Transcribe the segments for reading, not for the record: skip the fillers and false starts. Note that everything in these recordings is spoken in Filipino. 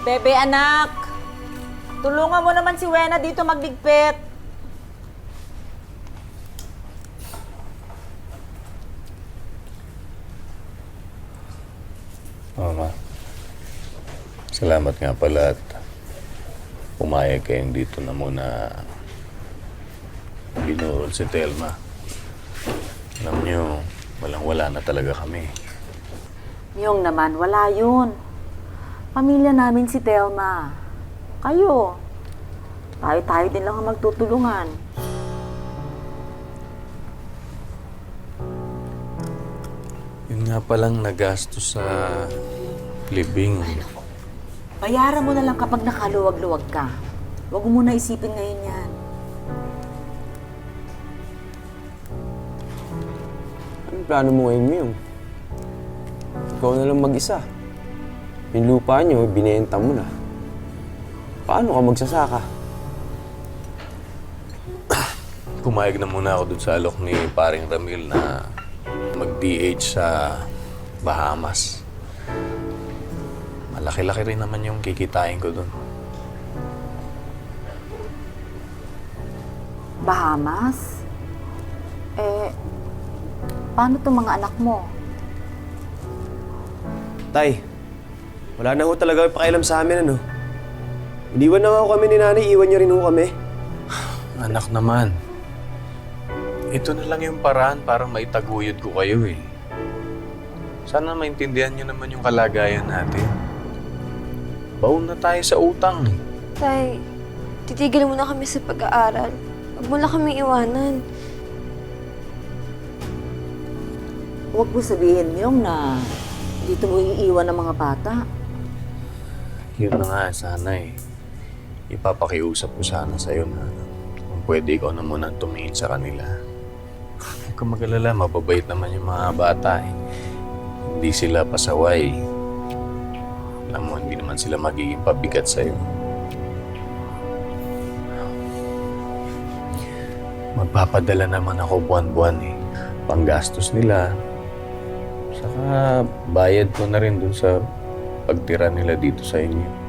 Bebe, anak! Tulungan mo naman si Wena dito magligpit. Mama, salamat nga pala at pumayag kayong dito na muna binurol si Telma. Alam niyo, walang-wala na talaga kami. Yung naman, wala yun. Pamilya namin si Telma. Kayo. Tayo-tayo din lang ang magtutulungan. Yun nga palang nagastos sa libing. Bayaran mo na lang kapag nakaluwag-luwag ka. Huwag mo muna isipin ngayon yan. Anong plano mo ngayon, Miyong? Ikaw na lang mag-isa. Yung lupa niyo, binenta mo na. Paano ka magsasaka? Pumayag na muna ako dun sa alok ni paring Ramil na mag-DH sa Bahamas. Malaki-laki rin naman yung kikitain ko dun. Bahamas? Paano itong mga anak mo? Tay, wala na ho talaga pakialam sa amin, ano? Iniwan na nga ho kami ni nanay, iwan niyo rin ho kami. Anak naman, ito na lang yung paraan para maitaguyod ko kayo eh. Sana maintindihan niyo naman yung kalagayan natin. Baon na tayo sa utang eh. Tay, titigil muna kami sa pag-aaral. Huwag mo lang kami iwanan. Huwag mo sabihin yung na dito mo iiwan ng mga bata. Yun na nga, sana eh. Ipapakiusap ko sana sa'yo na kung pwede ikaw na muna tumingin sa kanila. Kung mag-alala, mababait naman yung mga bata eh. Hindi sila pasaway. Alam mo, hindi naman sila magiging pabigat sa'yo. Magpapadala naman ako buwan-buwan eh. Panggastos nila. Saka bayad ko na rin dun sa pagtira nila dito sa inyo.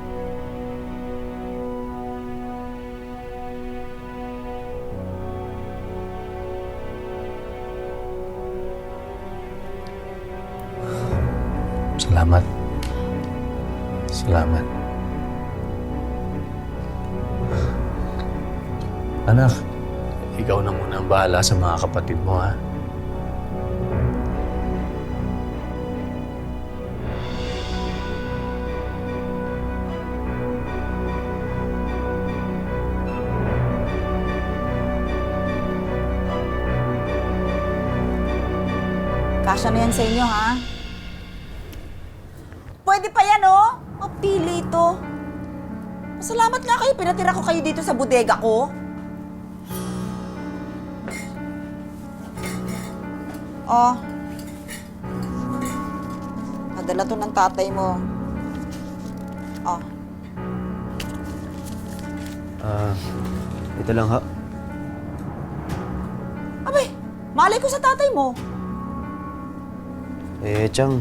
Salamat. Salamat. Anak, ikaw na muna ang bahala sa mga kapatid mo, ha? Kasya na yan sa inyo, ha? Pwede pa yan, oh! Mapili ito. Masalamat nga kayo, pinatira ko kayo dito sa bodega ko. Oh. Padala to ng tatay mo. Oh. Ito lang ha. Abay, malay ko sa tatay mo. Chang,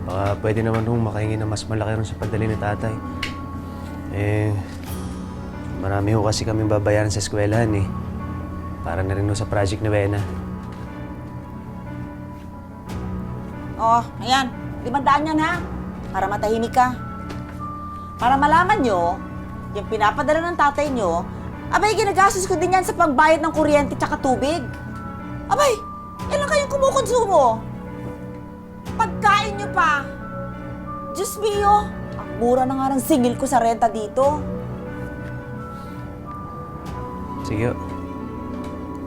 baka pwede naman hong makahingi na mas malaki rin sa pagdali ni tatay. Marami ho kasi kaming babayaran sa eskwelahan eh. Para na rin ho sa project ni Wena. Oh, ayan. 500 yan, ha? Para matahimik ka. Para malaman nyo, yung pinapadala ng tatay nyo, abay, ginagastos ko din yan sa pagbayad ng kuryente tsaka tubig. Abay, ilan kayong kumukonsumo? Pagkain nyo pa. Diyos mio, ang mura na nga ng singil ko sa renta dito. Sige.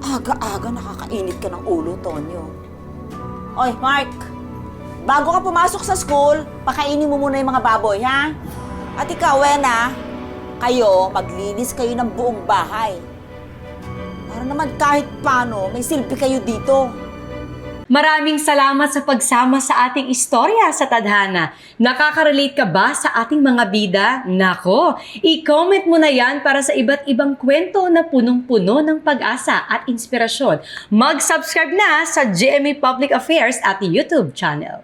Aga-aga nakakainit ka ng ulo, Tonyo. Oy, Mark! Bago ka pumasok sa school, pakainin mo muna yung mga baboy, ha? At ikaw, Wena, kayo, maglinis kayo ng buong bahay. Para naman kahit paano, may silbi kayo dito. Maraming salamat sa pagsama sa ating istorya sa Tadhana. Nakaka-relate ka ba sa ating mga bida? Nako, i-comment mo na yan para sa iba't ibang kwento na punong-puno ng pag-asa at inspirasyon. Mag-subscribe na sa GMA Public Affairs at YouTube channel.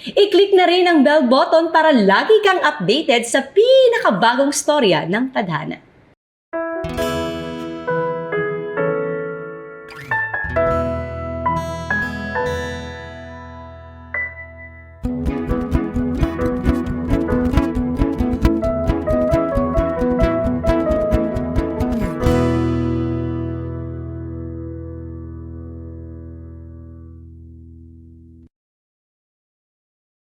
I-click na rin ang bell button para lagi kang updated sa pinakabagong storya ng Tadhana.